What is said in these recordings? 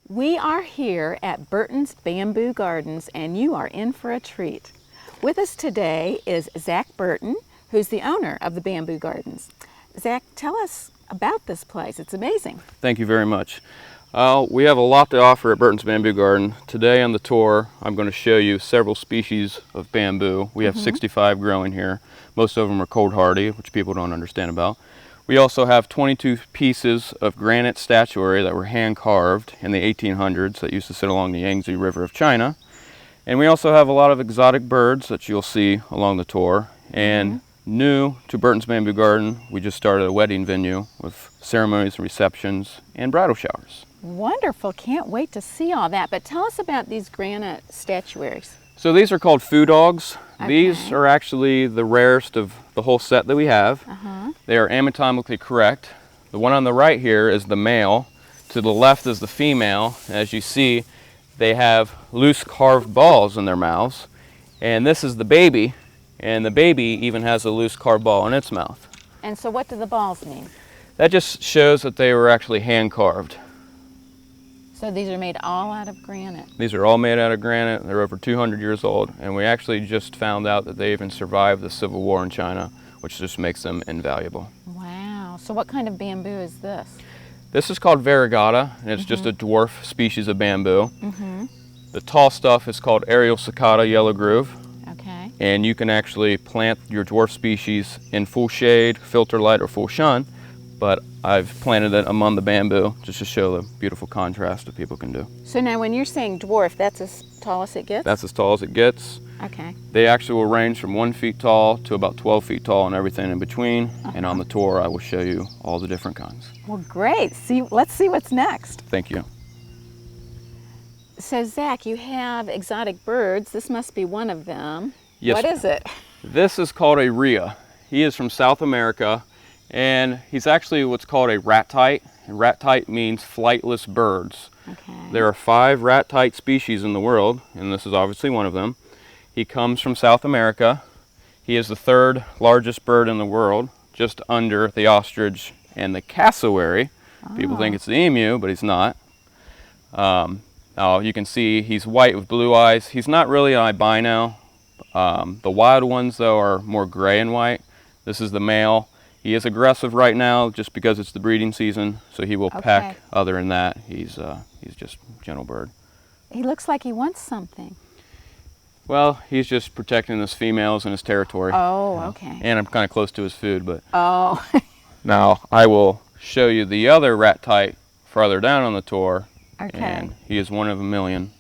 We are here at Burton's Bamboo Gardens, and you are in for a treat. With us today is Zach Burton, who's the owner of the Bamboo Gardens. Zach, tell us about this place. It's amazing. Thank you very much. We have a lot to offer at Burton's Bamboo Garden. Today on the tour, I'm going to show you several species of bamboo. We have 65 growing here. Most of them are cold hardy, which people don't understand about. We also have 22 pieces of granite statuary that were hand carved in the 1800s that used to sit along the Yangtze River of China. And we also have a lot of exotic birds that you'll see along the tour. And new to Burton's Bamboo Garden, we just started a wedding venue with ceremonies and receptions and bridal showers. Wonderful. Can't wait to see all that. But tell us about these granite statuaries. So these are called foo dogs. Okay. These are actually the rarest of the whole set that we have. They are anatomically correct. The one on the right here is the male. To the left is the female. As you see, they have loose carved balls in their mouths. And this is the baby, and the baby even has a loose carved ball in its mouth. And so what do the balls mean? That just shows that they were actually hand carved. So these are made all out of granite. These are all made out of granite. They're over 200 years old, and we actually just found out that they even survived the Civil War in China, which just makes them invaluable. Wow. So what kind of bamboo is this? This is called variegata, and it's just a dwarf species of bamboo. The tall stuff is called aerial cicada yellow groove, Okay. and you can actually plant your dwarf species in full shade, filter light, or full sun, but I've planted it among the bamboo just to show the beautiful contrast that people can do. So now when you're saying dwarf, that's as tall as it gets? That's as tall as it gets. Okay. They actually will range from 1 feet tall to about 12 feet tall and everything in between. And on the tour, I will show you all the different kinds. Well, great. Let's see what's next. Thank you. So Zach, you have exotic birds. This must be one of them. Yes. What is it? This is called a rhea. He is from South America, and he's actually what's called a ratite. And ratite means flightless birds. Okay. There are 5 ratite species in the world, and this is obviously one of them. He comes from South America. He is the 3rd largest bird in the world, just under the ostrich and the cassowary. People think it's the emu, but he's not. Now you can see he's white with blue eyes. He's not really an albino. The wild ones, though, are more gray and white. This is the male. He is aggressive right now just because it's the breeding season, so he will peck. Other than that, he's just a gentle bird. He looks like he wants something. Well, he's just protecting his females in his territory. Oh, okay. And I'm kind of close to his food, but... Oh. Now, I will show you the other ratite farther down on the tour. Okay. And he is one of a million.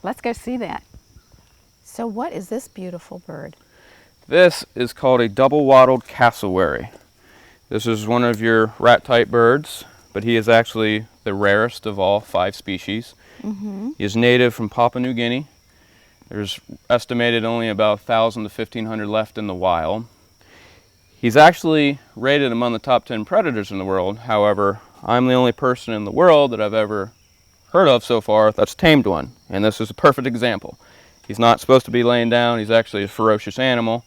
Let's go see that. So what is this beautiful bird? This is called a double-wattled cassowary. This is one of your rat-type birds, but he is actually the rarest of all 5 species. He is native from Papua New Guinea. There's estimated only about 1,000 to 1,500 left in the wild. He's actually rated among the top 10 predators in the world. However, I'm the only person in the world that I've ever heard of so far that's tamed one, and this is a perfect example. He's not supposed to be laying down. He's actually a ferocious animal.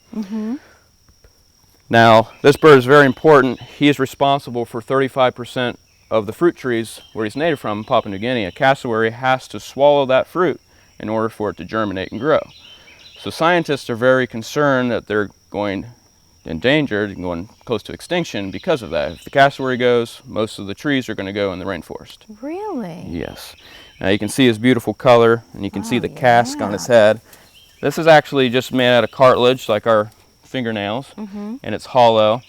Now, this bird is very important. He is responsible for 35% of the fruit trees where he's native from in Papua New Guinea. A cassowary has to swallow that fruit in order for it to germinate and grow. So scientists are very concerned that they're going endangered and going close to extinction because of that. If the cassowary goes, most of the trees are going to go in the rainforest. Really? Yes. Now you can see his beautiful color, and you can see the casque on his head. This is actually just made out of cartilage, like our fingernails, and it's hollow.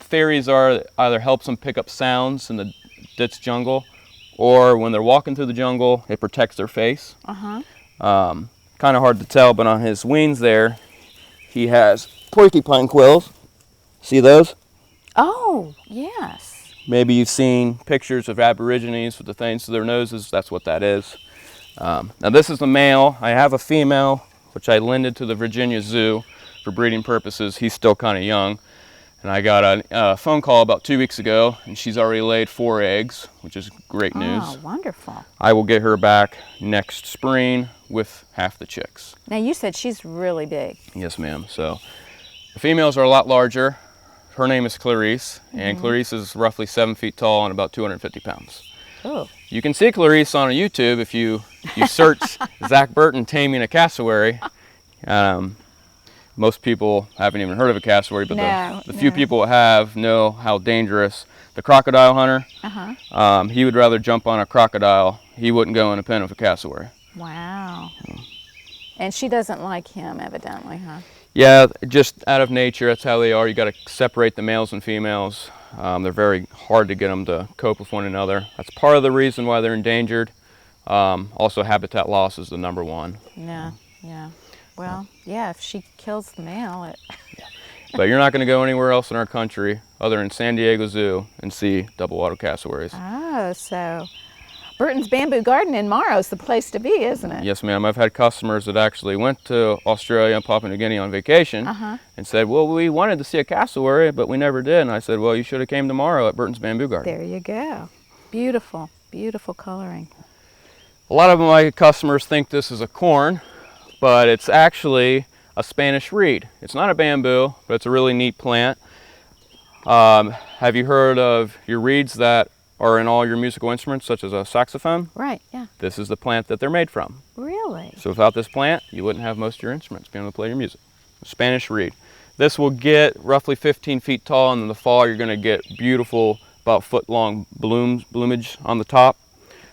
Theories are it either helps them pick up sounds in the dense jungle, or when they're walking through the jungle, it protects their face. Kind of hard to tell, but on his wings there, he has porcupine quills. See those? Oh, yes. Maybe you've seen pictures of Aborigines with the things to their noses. That's what that is. Now this is the male. I have a female, which I lended to the Virginia Zoo for breeding purposes. He's still kind of young. And I got a phone call about 2 weeks ago, and she's already laid 4 eggs, which is great news. Oh, wonderful. I will get her back next spring with half the chicks. Now you said she's really big. Yes, ma'am. So the females are a lot larger. Her name is Clarice, and Clarice is roughly 7 feet tall and about 250 pounds. Oh. You can see Clarice on YouTube if you search Zach Burton taming a cassowary. Most people haven't even heard of a cassowary, but the few people that have know how dangerous. The crocodile hunter, he would rather jump on a crocodile. He wouldn't go in a pen with a cassowary. Wow. And she doesn't like him, evidently, huh? Yeah, just out of nature, that's how they are. You got to separate the males and females. They're very hard to get them to cope with one another. That's part of the reason why they're endangered. Also, habitat loss is the #1. Yeah, yeah. Well, yeah, if she kills the male, But you're not going to go anywhere else in our country other than San Diego Zoo and see double-wattled cassowaries. Oh, so Burton's Bamboo Garden in Morrow is the place to be, isn't it? Yes, ma'am. I've had customers that actually went to Australia and Papua New Guinea on vacation and said, well, we wanted to see a cassowary, but we never did. And I said, well, you should have came tomorrow at Burton's Bamboo Garden. There you go. Beautiful, beautiful coloring. A lot of my customers think this is a corn, but it's actually a Spanish reed. It's not a bamboo, but it's a really neat plant. Have you heard of your reeds that are in all your musical instruments, such as a saxophone? Right, yeah. This is the plant that they're made from. Really? So without this plant, you wouldn't have most of your instruments being able to play your music. A Spanish reed. This will get roughly 15 feet tall, and in the fall you're going to get beautiful, about foot-long bloomage on the top.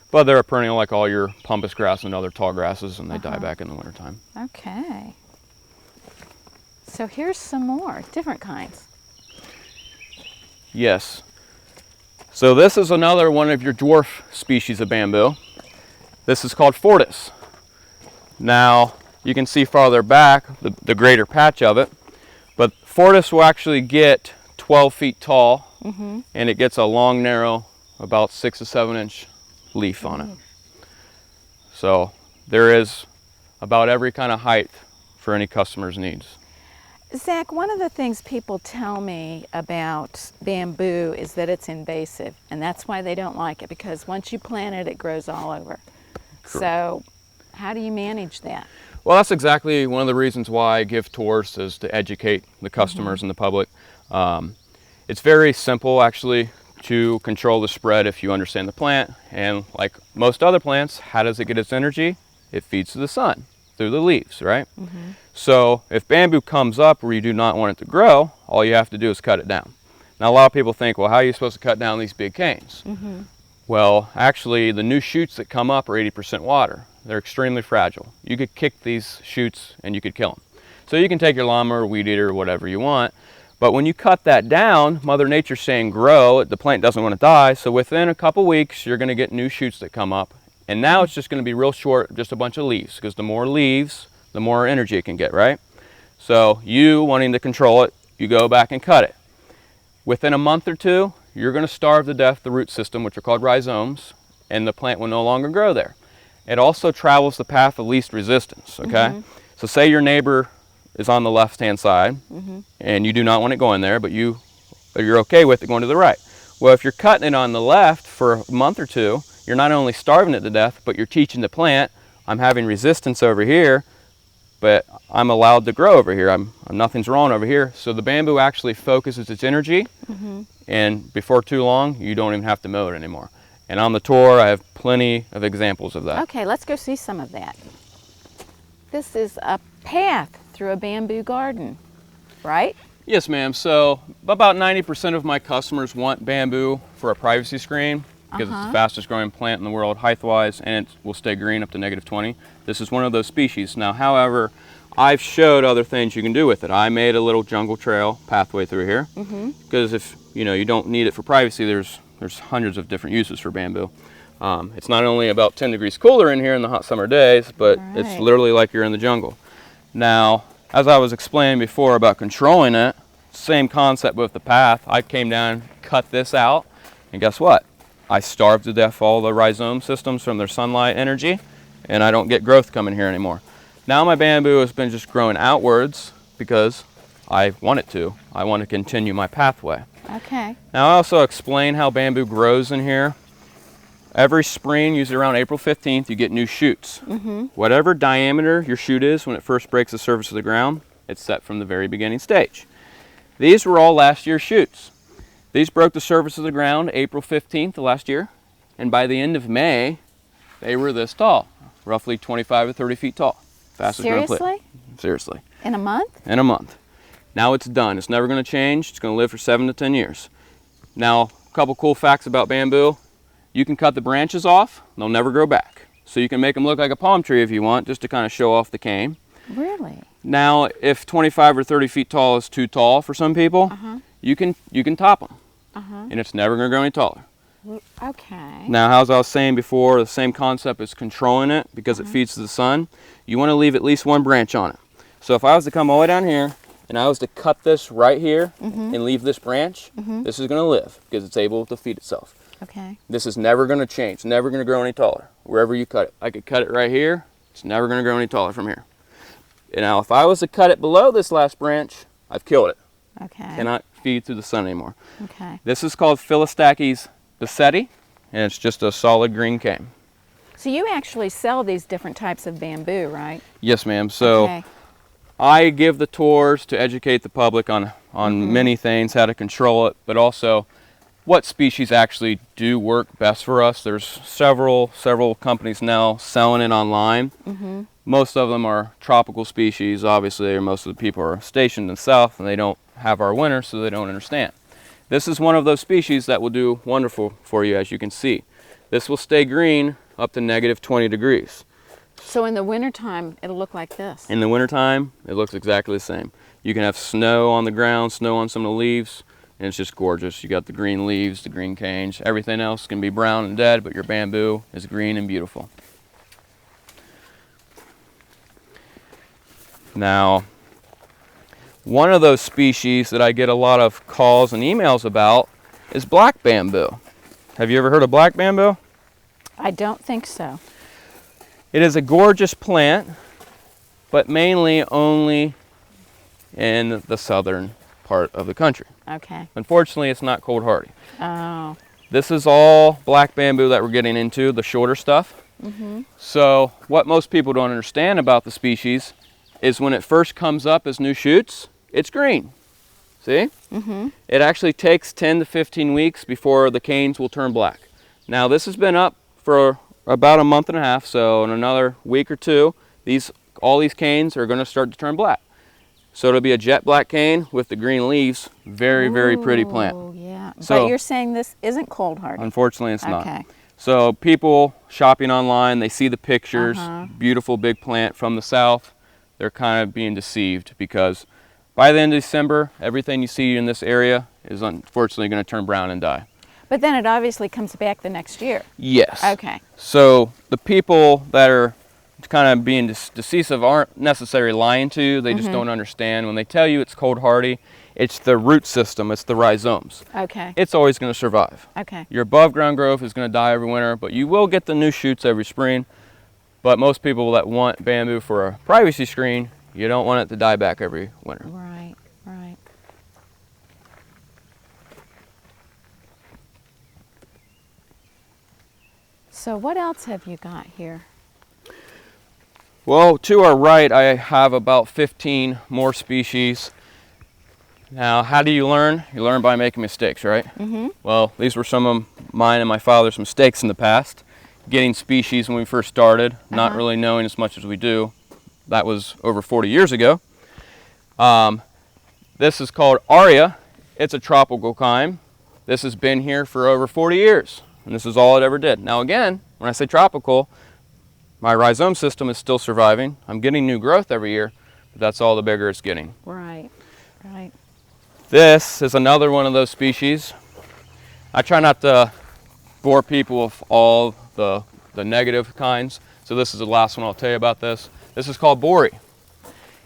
But they're a perennial like all your pampas grass and other tall grasses, and they die back in the wintertime. Okay. So here's some more, different kinds. Yes. So this is another one of your dwarf species of bamboo. This is called fortis. Now, you can see farther back the greater patch of it, but fortis will actually get 12 feet tall, and it gets a long, narrow, about 6 to 7 inch leaf on it. So there is about every kind of height for any customer's needs. Zach, one of the things people tell me about bamboo is that it's invasive, and that's why they don't like it, because once you plant it, it grows all over. Correct. So how do you manage that? Well, that's exactly one of the reasons why I give tours, is to educate the customers and the public. It's very simple, actually, to control the spread if you understand the plant. And like most other plants, how does it get its energy? It feeds to the sun through the leaves, right? So if bamboo comes up where you do not want it to grow, all you have to do is cut it down. Now, a lot of people think, well, how are you supposed to cut down these big canes? Well, actually, the new shoots that come up are 80% water. They're extremely fragile. You could kick these shoots and you could kill them. So you can take your lawnmower, weed eater, whatever you want, but when you cut that down, Mother Nature's saying grow, the plant doesn't want to die, so within a couple weeks, you're going to get new shoots that come up. And now it's just going to be real short, just a bunch of leaves, because the more leaves, the more energy it can get, right? So you wanting to control it, you go back and cut it. Within a month or two, you're going to starve to death the root system, which are called rhizomes, and the plant will no longer grow there. It also travels the path of least resistance, okay? So say your neighbor is on the left-hand side, and you do not want it going there, but you're okay with it going to the right. Well, if you're cutting it on the left for a month or two, you're not only starving it to death, but you're teaching the plant, I'm having resistance over here, but I'm allowed to grow over here. Nothing's wrong over here. So the bamboo actually focuses its energy, and before too long, you don't even have to mow it anymore. And on the tour, I have plenty of examples of that. Okay, let's go see some of that. This is a path through a bamboo garden, right? Yes, ma'am. So about 90% of my customers want bamboo for a privacy screen, because it's the fastest growing plant in the world height-wise, and it will stay green up to -20. This is one of those species. Now, however, I've showed other things you can do with it. I made a little jungle trail pathway through here, because if you don't need it for privacy, there's hundreds of different uses for bamboo. It's not only about 10 degrees cooler in here in the hot summer days, but it's literally like you're in the jungle. Now, as I was explaining before about controlling it, same concept with the path. I came down, cut this out, and guess what? I starved to death all the rhizome systems from their sunlight energy, and I don't get growth coming here anymore. Now my bamboo has been just growing outwards because I want it to. I want to continue my pathway. Okay. Now I also explain how bamboo grows in here. Every spring, usually around April 15th, you get new shoots. Whatever diameter your shoot is when it first breaks the surface of the ground, it's set from the very beginning stage. These were all last year's shoots. These broke the surface of the ground April 15th of last year. and by the end of May, they were this tall, roughly 25 to 30 feet tall. Fastest growing plant. Seriously? Seriously. In a month? In a month. Now it's done. It's never going to change. It's going to live for 7 to 10 years. Now, a couple cool facts about bamboo. You can cut the branches off. They'll never grow back. So you can make them look like a palm tree if you want, just to kind of show off the cane. Really? Now, if 25 or 30 feet tall is too tall for some people, you can top them. And it's never going to grow any taller. Okay. Now, as I was saying before, the same concept is controlling it because it feeds to the sun. You want to leave at least one branch on it. So if I was to come all the way down here and I was to cut this right here and leave this branch, this is going to live because it's able to feed itself. Okay. This is never going to change, never going to grow any taller wherever you cut it. I could cut it right here. It's never going to grow any taller from here. And now if I was to cut it below this last branch, I've killed it. Okay. Cannot feed through the sun anymore. Okay. This is called Philostachys Bessetti, and it's just a solid green cane. So you actually sell these different types of bamboo, right? Yes, ma'am. So Okay. I give the tours to educate the public on many things, how to control it, but also what species actually do work best for us. There's several companies now selling it online. Most of them are tropical species, obviously, or most of the people are stationed in the south and they don't have our winter, so they don't understand. This is one of those species that will do wonderful for you, as you can see. This will stay green up to negative 20 degrees. So in the wintertime, it'll look like this. In the wintertime, it looks exactly the same. You can have snow on the ground, snow on some of the leaves, and it's just gorgeous. You got the green leaves, the green canes. Everything else can be brown and dead, but your bamboo is green and beautiful. Now, one of those species that I get a lot of calls and emails about is black bamboo. Have you ever heard of black bamboo? I don't think so. It is a gorgeous plant, but mainly only in the southern part of the country. Okay. Unfortunately, it's not cold hardy. Oh. This is all black bamboo that we're getting into, the shorter stuff. So what most people don't understand about the species is when it first comes up as new shoots, it's green. See? It actually takes 10 to 15 weeks before the canes will turn black. Now this has been up for about a month and a half, so in another week or two, all these canes are going to start to turn black. So it'll be a jet black cane with the green leaves. Very, very pretty plant. Oh, yeah. So- But you're saying this isn't cold hardy. Unfortunately, it's not. Okay. So people shopping online, they see the pictures, beautiful big plant from the south. They're kind of being deceived because by the end of December, everything you see in this area is unfortunately going to turn brown and die. But then it obviously comes back the next year. Yes. Okay. So the people that are kind of being deceive aren't necessarily lying to you. They just don't understand. When they tell you it's cold hardy, it's the root system, it's the rhizomes. Okay. It's always going to survive. Okay. Your above ground growth is going to die every winter, but you will get the new shoots every spring. But most people that want bamboo for a privacy screen, you don't want it to die back every winter. Right, right. So what else have you got here? Well, to our right, I have about 15 more species. Now, how do you learn? You learn by making mistakes, right? Well, these were some of mine and my father's mistakes in the past. Getting species when we first started, not really knowing as much as we do. That was over 40 years ago. This is called Aria. It's a tropical kind. This has been here for over 40 years, and this is all it ever did. Now again, when I say tropical, my rhizome system is still surviving. I'm getting new growth every year, but that's all the bigger it's getting. Right, right. This is another one of those species. I try not to bore people with all the negative kinds, so this is the last one I'll tell you about this. This is called Bori.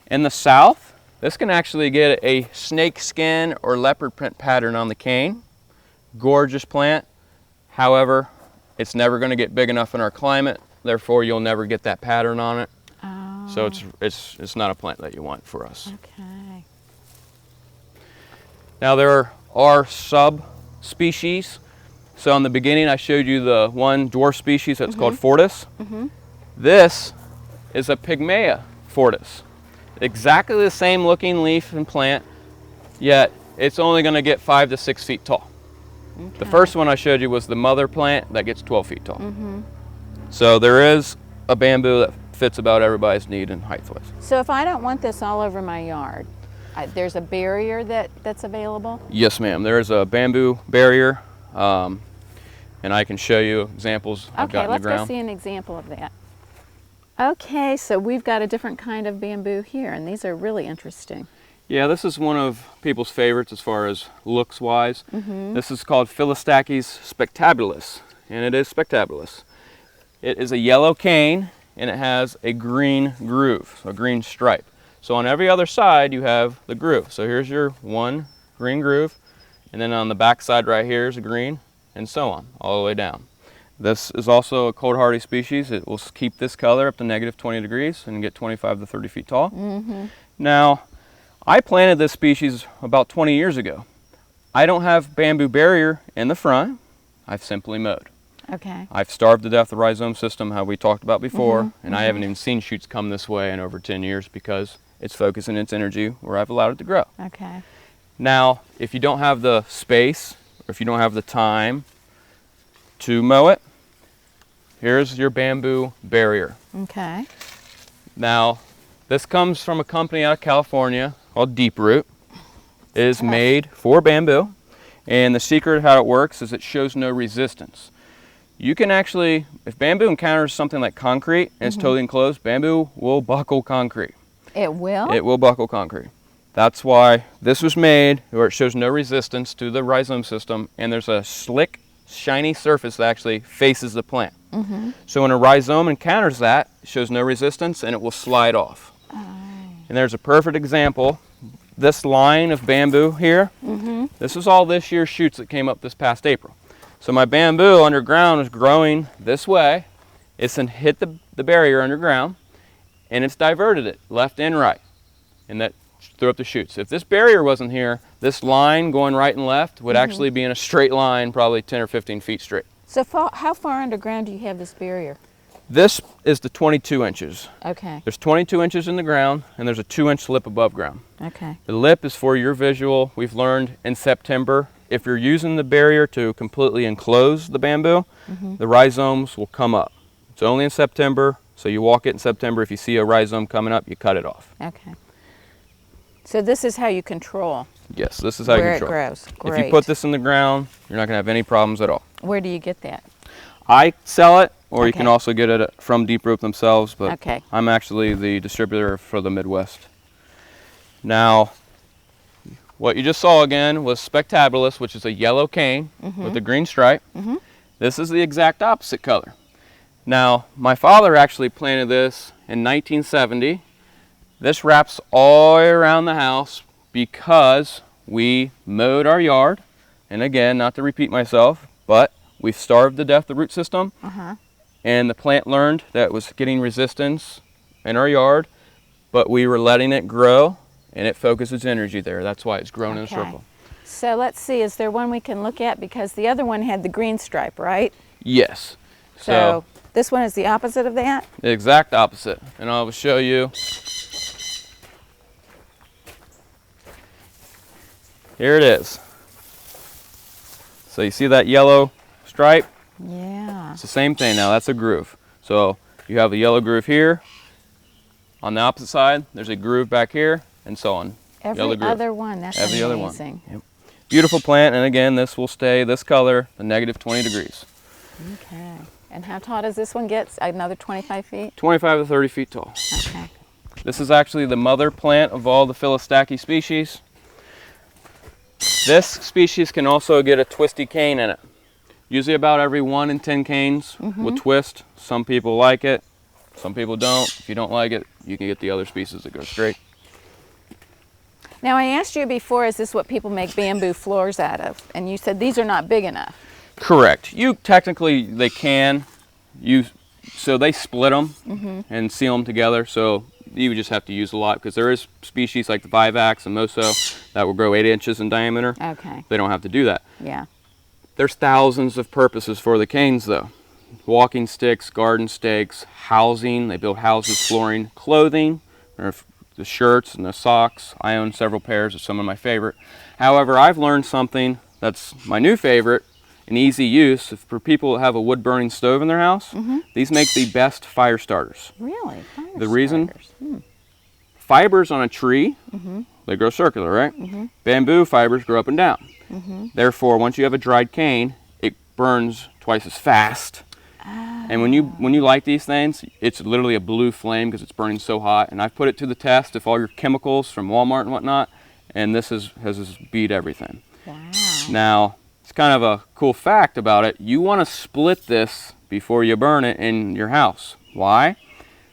In the south, this can actually get a snake skin or leopard print pattern on the cane. Gorgeous plant. However, it's never going to get big enough in our climate, therefore you'll never get that pattern on it. Oh. So it's not a plant that you want for us. Okay. Now there are subspecies. So in the beginning I showed you the one dwarf species that's called Fortis. This is a Pygmaea Fortis. Exactly the same looking leaf and plant, yet it's only going to get 5 to 6 feet tall. The first one I showed you was the mother plant that gets 12 feet tall. So there is a bamboo that fits about everybody's need and height-wise. So if I don't want this all over my yard, there's a barrier that's available? Yes, ma'am. There is a bamboo barrier, and I can show you examples I've got in the ground. Okay, let's go see an example of that. Okay, so we've got a different kind of bamboo here, and these are really interesting. Yeah, this is one of people's favorites as far as looks-wise. This is called Philostachys spectabilis, and it is spectabilis. It is a yellow cane, and it has a green groove, a green stripe. So on every other side, you have the groove. So here's your one green groove, and then on the back side right here is a green, and so on, all the way down. This is also a cold hardy species. It will keep this color up to -20 degrees and get 25 to 30 feet tall. Now, I planted this species about 20 years ago. I don't have bamboo barrier in the front. I've simply mowed. Okay. I've starved to death the rhizome system, how we talked about before, and I haven't even seen shoots come this way in over 10 years because it's focusing its energy where I've allowed it to grow. Okay. Now, if you don't have the space, or if you don't have the time to mow it, here's your bamboo barrier. Okay. Now, this comes from a company out of California called Deep Root. It is made for bamboo, and the secret of how it works is it shows no resistance. You can actually, if bamboo encounters something like concrete and it's totally enclosed, bamboo will buckle concrete. It will? It will buckle concrete. That's why this was made where it shows no resistance to the rhizome system, and there's a slick, shiny surface that actually faces the plant. So when a rhizome encounters that, it shows no resistance and it will slide off. And there's a perfect example. This line of bamboo here, this is all this year's shoots that came up this past April. So my bamboo underground is growing this way. It's hit the barrier underground, and it's diverted it left and right, and that threw up the shoots. If this barrier wasn't here, this line going right and left would actually be in a straight line, probably 10 or 15 feet straight. So how far underground do you have this barrier? This is the 22 inches. Okay. There's 22 inches in the ground, and there's a 2-inch lip above ground. Okay. The lip is for your visual. We've learned in September, if you're using the barrier to completely enclose the bamboo, the rhizomes will come up. It's only in September, so you walk it in September. If you see a rhizome coming up, you cut it off. Okay. So this is how you control. Yes, this is how you control. Where it grows. Great. If you put this in the ground, you're not going to have any problems at all. Where do you get that? I sell it, or you Okay. can also get it from Deep Root themselves, but Okay. I'm actually the distributor for the Midwest. Now, what you just saw again was spectabilis, which is a yellow cane with a green stripe. This is the exact opposite color. Now, my father actually planted this in 1970. This wraps all the way around the house because we mowed our yard. And again, not to repeat myself, but we starved to death the root system. And the plant learned that it was getting resistance in our yard, but we were letting it grow, and it focused its energy there. That's why it's grown in a circle. So let's see, is there one we can look at? Because the other one had the green stripe, right? Yes. So this one is the opposite of that? The exact opposite. And I will show you. Here it is. So you see that yellow stripe? Yeah. It's the same thing now. That's a groove. So you have a yellow groove here. On the opposite side, there's a groove back here, and so on. Every Yellow groove. other one. That's Every other one. amazing. Yep. Beautiful plant, and again, this will stay this color, the -20 degrees. Okay. And how tall does this one get? Another 25 feet? 25 to 30 feet tall. Okay. This is actually the mother plant of all the Philostachys species. This species can also get a twisty cane in it. Usually about every 1 in 10 canes will twist. Some people like it, some people don't. If you don't like it, you can get the other species that go straight. Now I asked you before, is this what people make bamboo floors out of? And you said these are not big enough. Correct. Technically they can. So they split them and seal them together. So you would just have to use a lot because there is species like the vivax and moso that will grow 8 inches in diameter. Okay. They don't have to do that. Yeah. There's thousands of purposes for the canes though. Walking sticks, garden stakes, housing. They build houses, flooring, clothing, or the shirts and the socks. I own several pairs of some of my favorite. However, I've learned something that's my new favorite, and easy use. For people that have a wood burning stove in their house, these make the best fire starters. Really? The reason, fibers on a tree, they grow circular, right? Bamboo fibers grow up and down. Therefore, once you have a dried cane, it burns twice as fast. And when you light these things, it's literally a blue flame because it's burning so hot. And I've put it to the test of all your chemicals from Walmart and whatnot, and this has beat everything. Wow. Now, it's kind of a cool fact about it. You want to split this before you burn it in your house. Why?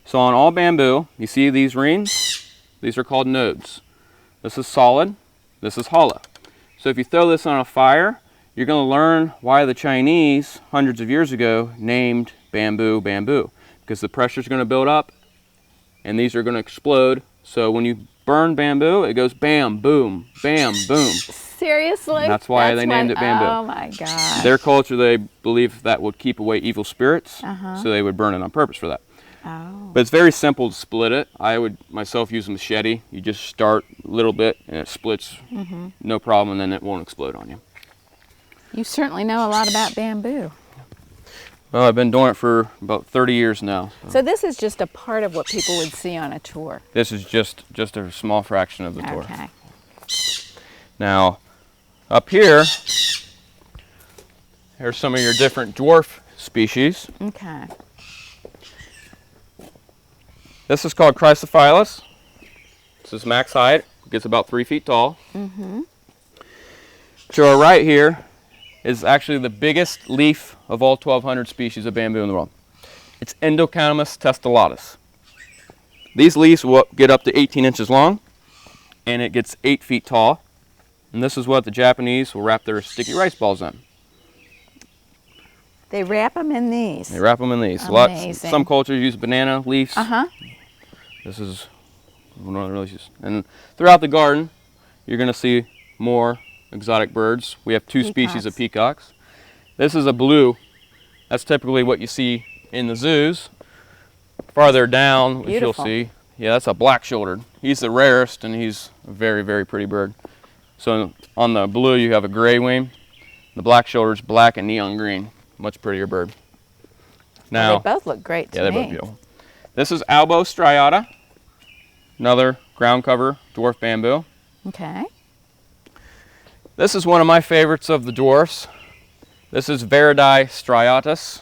So on all bamboo, you see these rings? These are called nodes. This is solid, this is hollow. So if you throw this on a fire, you're going to learn why the Chinese, hundreds of years ago, named bamboo bamboo. Because the pressure is going to build up, and these are going to explode. So when you burn bamboo, it goes bam, boom, bam, boom. Seriously? And that's why they named it bamboo. Oh my gosh. Their culture, they believe that would keep away evil spirits, so they would burn it on purpose for that. Oh. But it's very simple to split it. I would myself use a machete. You just start a little bit, and it splits, no problem, and then it won't explode on you. You certainly know a lot about bamboo. Well, I've been doing it for about 30 years now. So this is just a part of what people would see on a tour. This is just a small fraction of the tour. Okay. Now, up here, here's some of your different dwarf species. Okay. This is called Chrysophyllus. This is max height. It gets about 3 feet tall. To our right here is actually the biggest leaf of all 1,200 species of bamboo in the world. It's Endocannabis testulatus. These leaves will get up to 18 inches long, and it gets 8 feet tall. And this is what the Japanese will wrap their sticky rice balls in. They wrap them in these. They wrap them in these. Amazing. Some cultures use banana leaves. This is one of the releases. And throughout the garden, you're going to see more exotic birds. We have 2 species of peacocks. This is a blue. That's typically what you see in the zoos. Farther down, which you'll see, yeah, that's a black-shouldered. He's the rarest, and he's a very, very pretty bird. So on the blue, you have a gray wing. The black-shouldered's black and neon green. Much prettier bird. Now, well, they both look great to me. Yeah, they're both beautiful. This is Albo striata, another ground cover dwarf bamboo. Okay. This is one of my favorites of the dwarfs. This is Veridae striatus.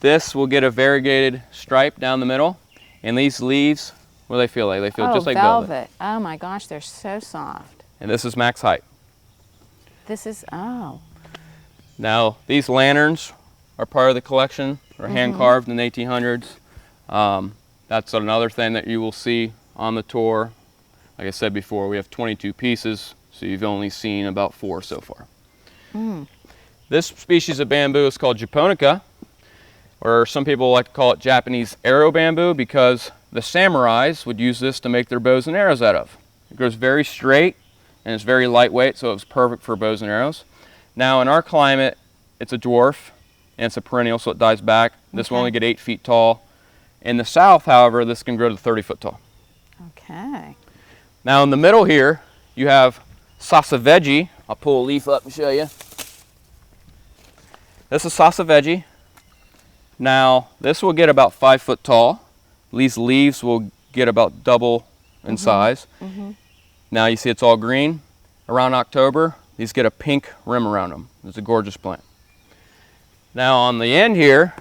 This will get a variegated stripe down the middle, and these leaves, what do they feel like? They feel just like velvet. Oh my gosh, they're so soft. And this is max height. This is, Now, these lanterns are part of the collection, or hand carved in the 1800s. That's another thing that you will see on the tour. Like I said before, we have 22 pieces, so you've only seen about 4 so far. This species of bamboo is called japonica, or some people like to call it Japanese arrow bamboo because the samurais would use this to make their bows and arrows out of. It grows very straight and it's very lightweight, so it's perfect for bows and arrows. Now in our climate, it's a dwarf and it's a perennial, so it dies back. This will only get 8 feet tall. In the south, however, this can grow to 30 foot tall. Okay. Now in the middle here, you have Sassavegi. I'll pull a leaf up and show you. This is Sassavegi. Now this will get about 5 foot tall. These leaves will get about double in size. Now you see it's all green. Around October, these get a pink rim around them. It's a gorgeous plant. Now on the end here,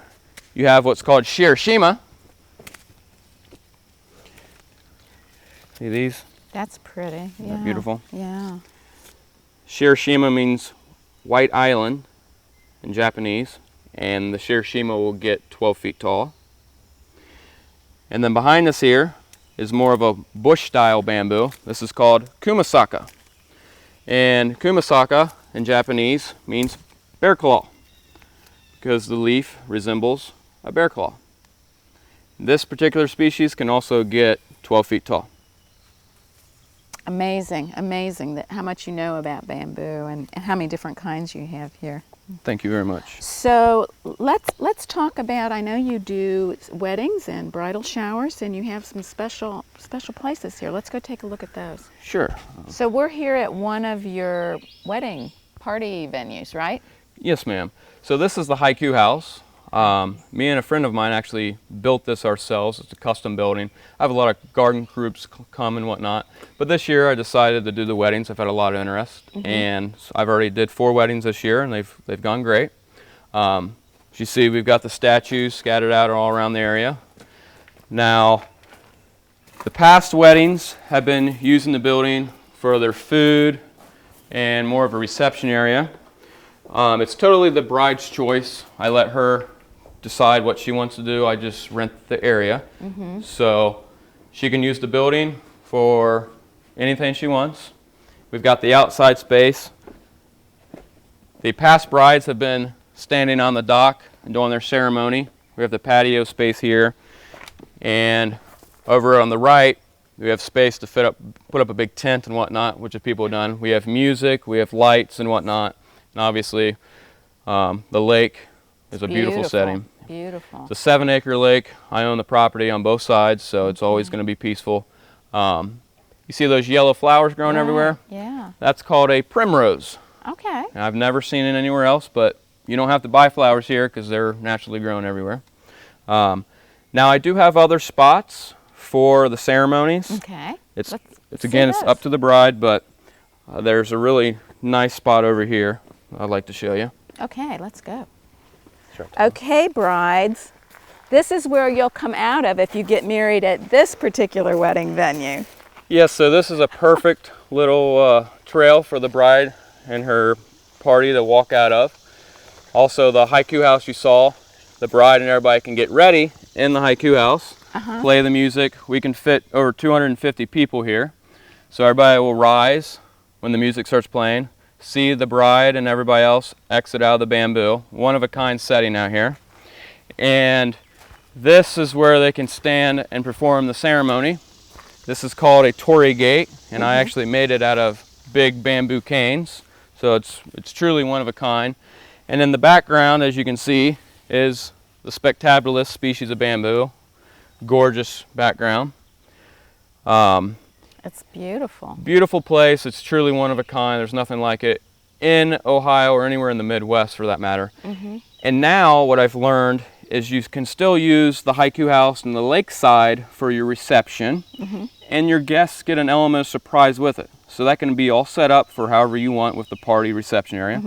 you have what's called Shirashima. See these? That's pretty. Yeah. They're beautiful. Yeah. Shirashima means white island in Japanese, and the Shirashima will get 12 feet tall. And then behind us here is more of a bush style bamboo. This is called kumasaka. And kumasaka in Japanese means bear claw because the leaf resembles a bear claw. This particular species can also get 12 feet tall. Amazing, amazing that how much you know about bamboo and how many different kinds you have here. Thank you very much. So let's talk about, I know you do weddings and bridal showers and you have some special places here. Let's go take a look at those. Sure. So we're here at one of your wedding party venues, right? Yes, ma'am. So this is the haiku house. Me and a friend of mine actually built this ourselves. It's a custom building. I have a lot of garden groups come and whatnot. But this year I decided to do the weddings. I've had a lot of interest. And so I've already did 4 weddings this year, and they've gone great. As you see, we've got the statues scattered out all around the area. Now, the past weddings have been using the building for their food and more of a reception area. It's totally the bride's choice. I let her decide what she wants to do. I just rent the area. So she can use the building for anything she wants. We've got the outside space. The past brides have been standing on the dock and doing their ceremony. We have the patio space here. And over on the right, we have space to put up a big tent and whatnot, which people have done. We have music, we have lights and whatnot. And obviously, the lake is a beautiful setting. Beautiful. It's a 7-acre lake. I own the property on both sides, so it's always going to be peaceful. You see those yellow flowers growing everywhere? Yeah. That's called a primrose. Okay. And I've never seen it anywhere else, but you don't have to buy flowers here because they're naturally growing everywhere. Now I do have other spots for the ceremonies. Okay. It's up to the bride, but there's a really nice spot over here I'd like to show you. Okay, let's go. Sure. Okay, brides, this is where you'll come out of if you get married at this particular wedding venue. Yes, so this is a perfect little trail for the bride and her party to walk out of. Also, the haiku house you saw, the bride and everybody can get ready in the haiku house, play the music. We can fit over 250 people here. So everybody will rise when the music starts playing, see the bride and everybody else exit out of the bamboo. One of a kind setting out here. And this is where they can stand and perform the ceremony. This is called a torii gate, and I actually made it out of big bamboo canes. So it's truly one of a kind. And in the background, as you can see, is the spectaculous species of bamboo. Gorgeous background. It's beautiful. Beautiful place. It's truly one of a kind. There's nothing like it in Ohio or anywhere in the Midwest for that matter. And now what I've learned is you can still use the haiku house and the lakeside for your reception, and your guests get an element of surprise with it. So that can be all set up for however you want with the party reception area.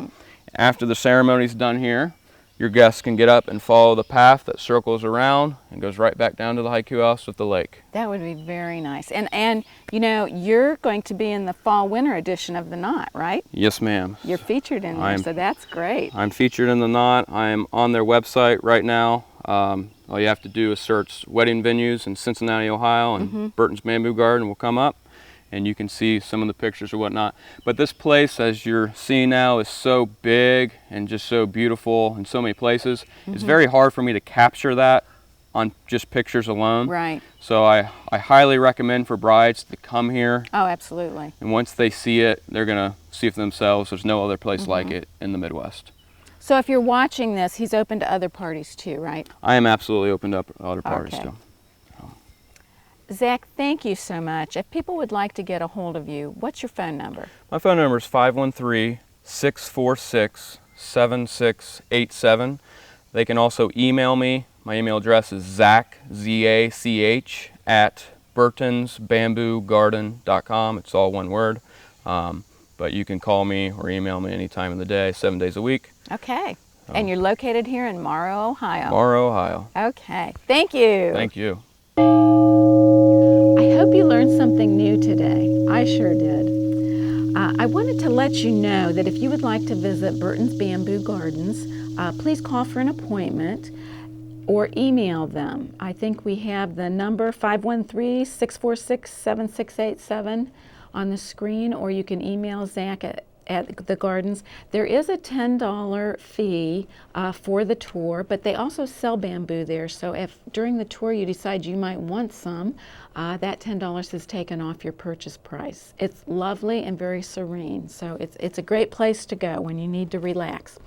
After the ceremony's done here, your guests can get up and follow the path that circles around and goes right back down to the haiku house with the lake. That would be very nice. And you know, you're going to be in the fall-winter edition of the Knot, right? Yes, ma'am. You're featured in there, so that's great. I'm featured in the Knot. I am on their website right now. All you have to do is search wedding venues in Cincinnati, Ohio, and Burton's Bamboo Garden will come up, and you can see some of the pictures or whatnot. But this place, as you're seeing now, is so big and just so beautiful in so many places. It's very hard for me to capture that on just pictures alone. Right. So I highly recommend for brides to come here. Oh, absolutely. And once they see it, they're going to see for themselves. There's no other place like it in the Midwest. So if you're watching this, he's open to other parties too, right? I am absolutely open to other parties too. Zach, thank you so much. If people would like to get a hold of you, what's your phone number? My phone number is 513-646-7687. They can also email me. My email address is Zach, Z-A-C-H, at burtonsbamboogarden.com. It's all one word. But you can call me or email me any time of the day, 7 days a week. Okay. And you're located here in Morrow, Ohio? Morrow, Ohio. Okay. Thank you. Thank you. I hope you learned something new today. I sure did. I wanted to let you know that if you would like to visit Burton's Bamboo Gardens, please call for an appointment or email them. I think we have the number 513-646-7687 on the screen, or you can email Zach at the gardens. There is a $10 fee for the tour, but they also sell bamboo there. So if during the tour you decide you might want some, that $10 is taken off your purchase price. It's lovely and very serene. So it's a great place to go when you need to relax.